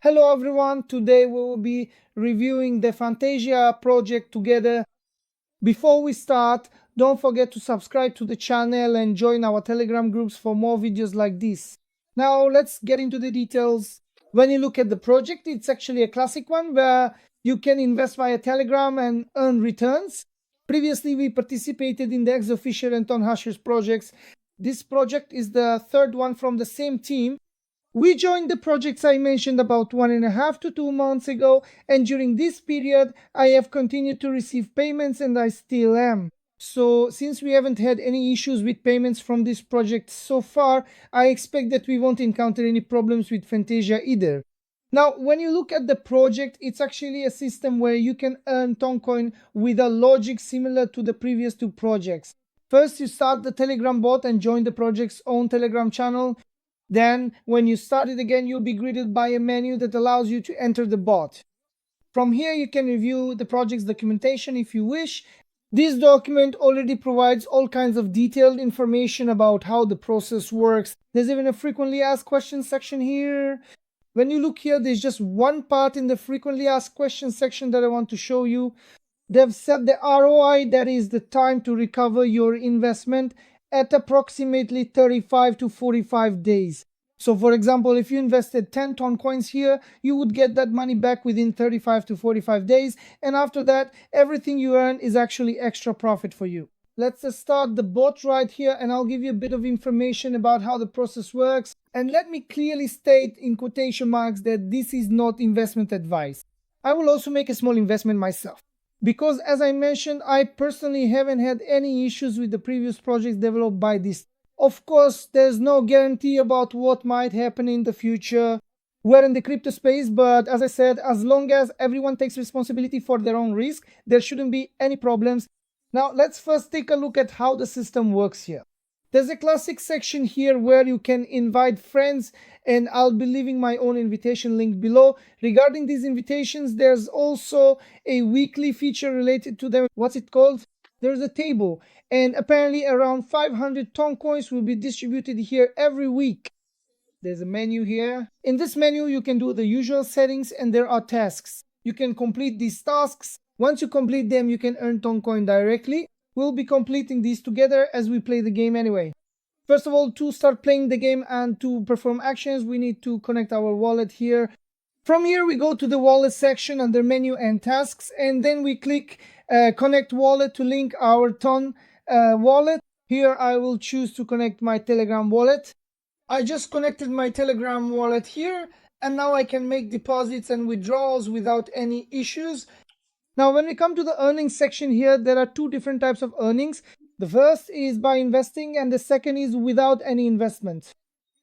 Hello everyone, today we will be reviewing the Farmtasia project together. Before we start, don't forget to subscribe to the channel and join our Telegram groups for more videos like this. Now let's get into the details. When you look at the project, it's actually a classic one where you can invest via Telegram and earn returns. Previously, we participated in the Exo Fisher and Ton Hashers projects. This project is the third one from the same team. We joined the projects I mentioned about 1.5 to 2 months ago, and during this period, I have continued to receive payments and I still am. So, since we haven't had any issues with payments from this project so far, I expect that we won't encounter any problems with Farmtasia either. Now, when you look at the project, it's actually a system where you can earn Toncoin with a logic similar to the previous two projects. First, you start the Telegram bot and join the project's own Telegram channel. Then, when you start it again, you'll be greeted by a menu that allows you to enter the bot. From here, you can review the project's documentation if you wish. This document already provides all kinds of detailed information about how the process works. There's even a frequently asked questions section here. When you look here, there's just one part in the frequently asked questions section that I want to show you. They've set the ROI, that is the time to recover your investment, at approximately 35 to 45 days. So for example, if you invested 10 ton coins here, you would get that money back within 35 to 45 days. And after that, everything you earn is actually extra profit for you. Let's start the bot right here, and I'll give you a bit of information about how the process works. And let me clearly state in quotation marks that this is not investment advice. I will also make a small investment myself, because as I mentioned, I personally haven't had any issues with the previous projects developed by this. Of course, there's no guarantee about what might happen in the future. We're in the crypto space, but as I said, as long as everyone takes responsibility for their own risk, there shouldn't be any problems. Now, let's first take a look at how the system works here. There's a classic section here where you can invite friends, and I'll be leaving my own invitation link below. Regarding these invitations, there's also a weekly feature related to them. What's it called? There's a table, and apparently around 500 ton coins will be distributed here every week. There's a menu here. In this menu, you can do the usual settings, and there are tasks. You can complete these tasks. Once you complete them, you can earn Toncoin directly. We'll be completing these together as we play the game anyway. First of all, to start playing the game and to perform actions, we need to connect our wallet here. From here, we go to the wallet section under menu and tasks, and then we click connect wallet to link our Ton wallet. Here, I will choose to connect my Telegram wallet. I just connected my Telegram wallet here, and now I can make deposits and withdrawals without any issues. Now, when we come to the earnings section here, there are two different types of earnings. The first is by investing, and the second is without any investment.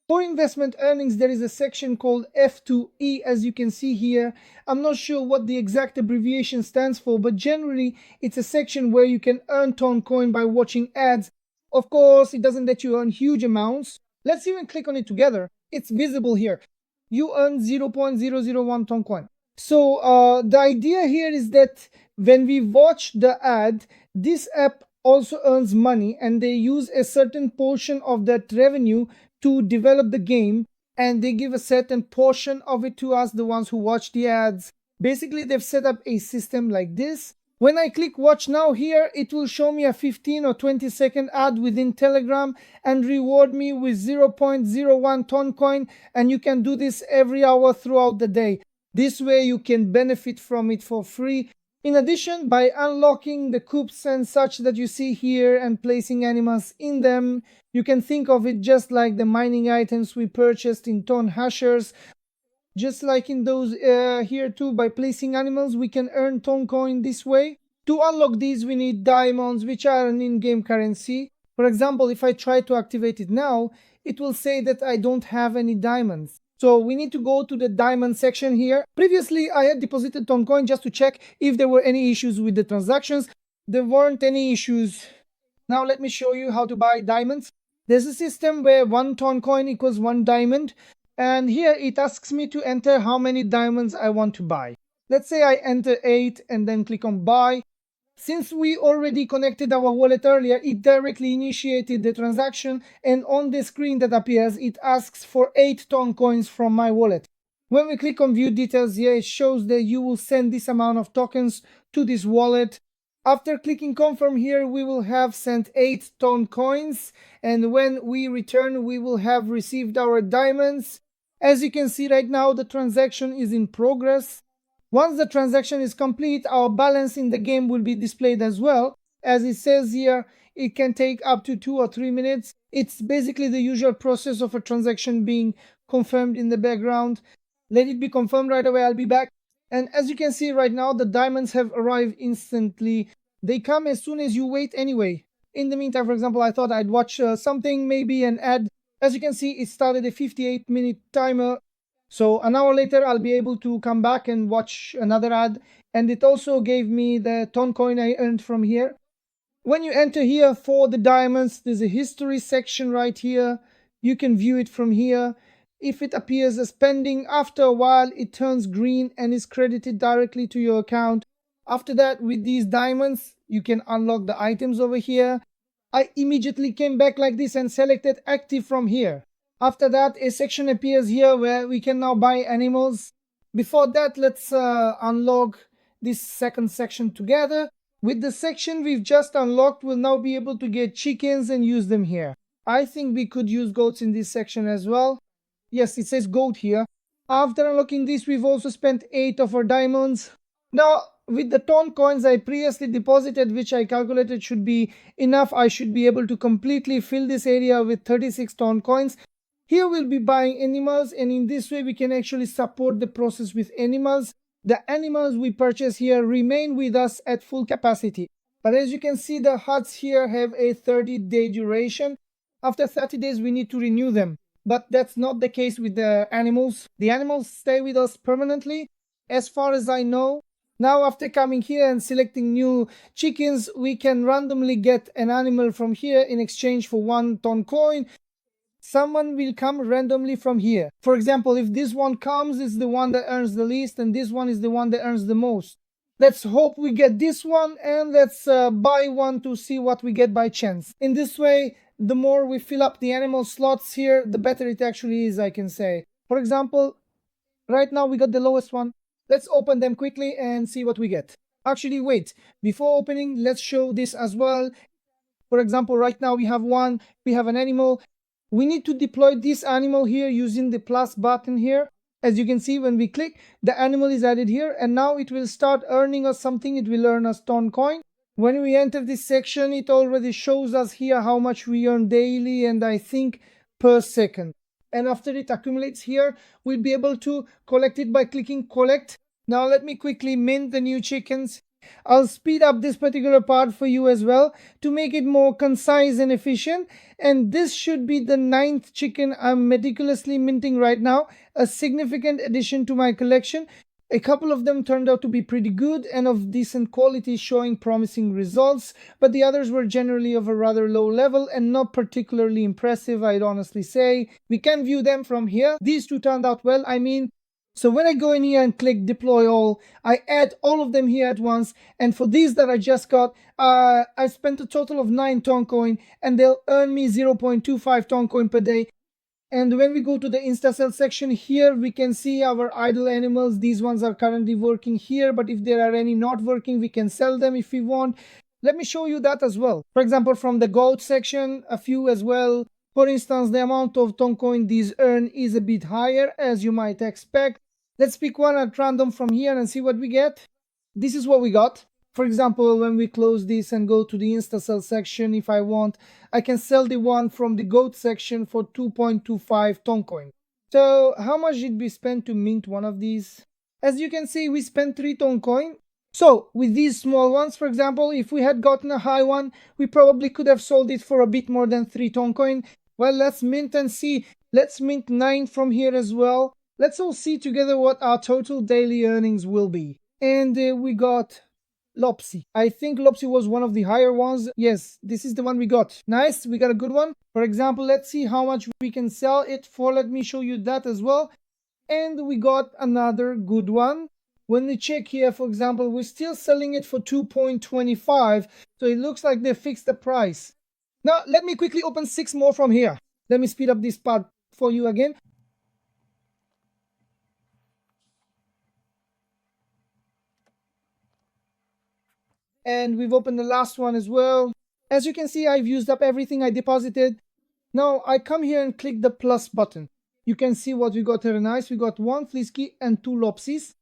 For investment earnings, there is a section called F2E, as you can see here. I'm not sure what the exact abbreviation stands for, but generally, it's a section where you can earn Toncoin by watching ads. Of course, it doesn't let you earn huge amounts. Let's even click on it together. It's visible here. You earn 0.001 Toncoin. So the idea here is that when we watch the ad, this app also earns money, and they use a certain portion of that revenue to develop the game, and they give a certain portion of it to us, the ones who watch the ads. Basically, they've set up a system like this. When I click watch now here, it will show me a 15 or 20-second ad within Telegram and reward me with 0.01 Toncoin, and you can do this every hour throughout the day. This way you can benefit from it for free. In addition, by unlocking the coops and such that you see here and placing animals in them, you can think of it just like the mining items we purchased in Ton Hashers. Just like in those here too, by placing animals, we can earn Toncoin this way. To unlock these, we need diamonds, which are an in-game currency. For example, if I try to activate it now, it will say that I don't have any diamonds. So we need to go to the diamond section here. Previously, I had deposited Toncoin just to check if there were any issues with the transactions. There weren't any issues. Now let me show you how to buy diamonds. There's a system where 1 Toncoin equals 1 diamond. And here it asks me to enter how many diamonds I want to buy. Let's say I enter 8 and then click on buy. Since we already connected our wallet earlier, it directly initiated the transaction, and on the screen that appears, it asks for 8 Toncoins from my wallet. When we click on view details here, it shows that you will send this amount of tokens to this wallet. After clicking confirm here, we will have sent 8 ton coins, and when we return, we will have received our diamonds. As you can see right now, the transaction is in progress. Once the transaction is complete, our balance in the game will be displayed as well. As it says here, it can take up to 2 or 3 minutes. It's basically the usual process of a transaction being confirmed in the background. Let it be confirmed right away, I'll be back. And as you can see right now, the diamonds have arrived instantly. They come as soon as you wait anyway. In the meantime, for example, I thought I'd watch something, maybe an ad. As you can see, it started a 58-minute timer. So an hour later, I'll be able to come back and watch another ad. And it also gave me the ton coin I earned from here. When you enter here for the diamonds, there's a history section right here. You can view it from here. If it appears as pending, after a while it turns green and is credited directly to your account. After that, with these diamonds, you can unlock the items over here. I immediately came back like this and selected active from here. After that, a section appears here where we can now buy animals. Before that, let's unlock this second section together. With the section we've just unlocked, we'll now be able to get chickens and use them here. I think we could use goats in this section as well. Yes, it says goat here. After unlocking this, we've also spent 8 of our diamonds. Now, with the ton coins I previously deposited, which I calculated should be enough, I should be able to completely fill this area with 36 ton coins. Here we'll be buying animals, and in this way we can actually support the process with animals. The animals we purchase here remain with us at full capacity. But as you can see, the huts here have a 30-day duration. After 30 days, we need to renew them. But that's not the case with the animals. The animals stay with us permanently, as far as I know. Now, after coming here and selecting new chickens, we can randomly get an animal from here in exchange for 1 ton coin. Someone will come randomly from here. For example, if this one comes, it's the one that earns the least, and this one is the one that earns the most. Let's hope we get this one, and let's buy one to see what we get by chance. In this way, the more we fill up the animal slots here, the better it actually is, I can say. For example, right now we got the lowest one. Let's open them quickly and see what we get. Actually, wait. Before opening, let's show this as well. For example, right now we have an animal. We need to deploy this animal here using the plus button here. As you can see, when we click, the animal is added here, and now it will start earning us something. It will earn us ton coin. When we enter this section, it already shows us here how much we earn daily, and I think per second. And after it accumulates here, we'll be able to collect it by clicking collect. Now let me quickly mint the new chickens. I'll speed up this particular part for you as well to make it more concise and efficient. And this should be the 9th chicken I'm meticulously minting right now, a significant addition to my collection. A couple of them turned out to be pretty good and of decent quality, showing promising results, but the others were generally of a rather low level and not particularly impressive, I'd honestly say. We can view them from here. These two turned out well, So when I go in here and click deploy all, I add all of them here at once. And for these that I just got, I spent a total of 9 ton coin, and they'll earn me 0.25 ton coin per day. And when we go to the InstaSell section here, we can see our idle animals. These ones are currently working here, but if there are any not working, we can sell them if we want. Let me show you that as well. For example, from the goat section, a few as well. For instance, the amount of ton coin these earn is a bit higher, as you might expect. Let's pick one at random from here and see what we get. This is what we got. For example, when we close this and go to the InstaSell section, if I want, I can sell the one from the goat section for 2.25 ton coin. So how much did we spend to mint one of these? As you can see, we spent 3 ton coin. So with these small ones, for example, if we had gotten a high one, we probably could have sold it for a bit more than 3 ton coin. Well, let's mint and see. Let's mint 9 from here as well. Let's all see together what our total daily earnings will be. And we got Lopsy. I think Lopsy was one of the higher ones. Yes, this is the one we got. Nice, we got a good one. For example, let's see how much we can sell it for. Let me show you that as well. And we got another good one. When we check here, for example, we're still selling it for 2.25. So it looks like they fixed the price. Now, let me quickly open 6 more from here. Let me speed up this part for you again. And we've opened the last one as well. As you can see, I've used up everything I deposited. Now I come here and click the plus button. You can see what we got here nice. We got 1 Flisky and 2 Lopsies.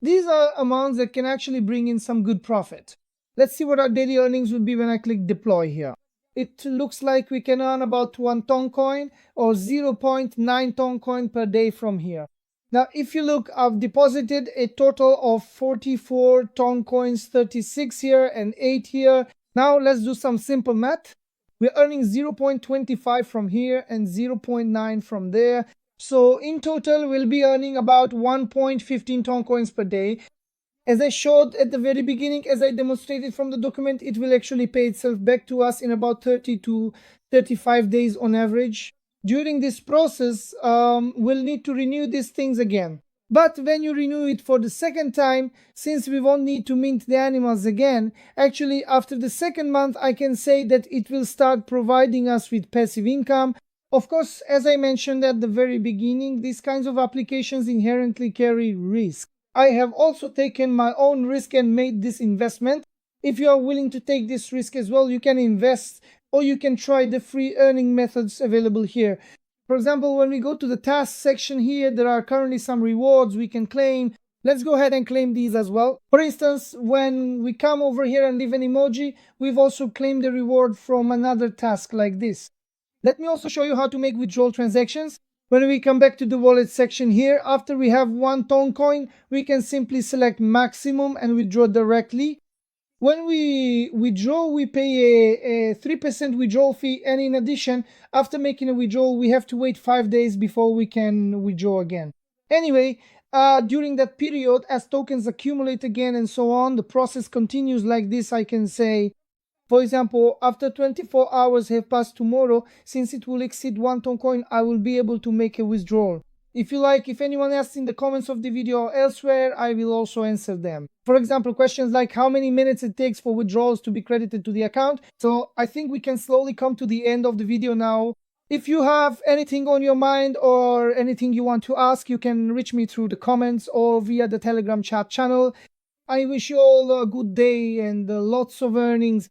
These are amounts that can actually bring in some good profit. Let's see what our daily earnings will be when I click deploy here. It looks like we can earn about 1 Toncoin or 0.9 Toncoin per day from here. Now, if you look, I've deposited a total of 44 Toncoins, 36 here and 8 here. Now, let's do some simple math. We're earning 0.25 from here and 0.9 from there. So in total, we'll be earning about 1.15 Toncoins per day. As I showed at the very beginning, as I demonstrated from the document, it will actually pay itself back to us in about 30 to 35 days on average. During this process, we'll need to renew these things again. But when you renew it for the second time, since we won't need to mint the animals again, actually after the second month, I can say that it will start providing us with passive income. Of course, as I mentioned at the very beginning, these kinds of applications inherently carry risk. I have also taken my own risk and made this investment. If you are willing to take this risk as well, you can invest or you can try the free earning methods available here. For example, when we go to the task section here, there are currently some rewards we can claim. Let's go ahead and claim these as well. For instance, when we come over here and leave an emoji, we've also claimed the reward from another task like this. Let me also show you how to make withdrawal transactions. When we come back to the wallet section here, after we have 1 Toncoin, we can simply select maximum and withdraw directly. When we withdraw, we pay a 3% withdrawal fee, and in addition, after making a withdrawal, we have to wait 5 days before we can withdraw again. Anyway, during that period, as tokens accumulate again and so on, the process continues like this, I can say. For example, after 24 hours have passed tomorrow, since it will exceed 1 Toncoin, I will be able to make a withdrawal. If you like, if anyone asks in the comments of the video or elsewhere, I will also answer them. For example, questions like how many minutes it takes for withdrawals to be credited to the account. So I think we can slowly come to the end of the video now. If you have anything on your mind or anything you want to ask, you can reach me through the comments or via the Telegram chat channel. I wish you all a good day and lots of earnings.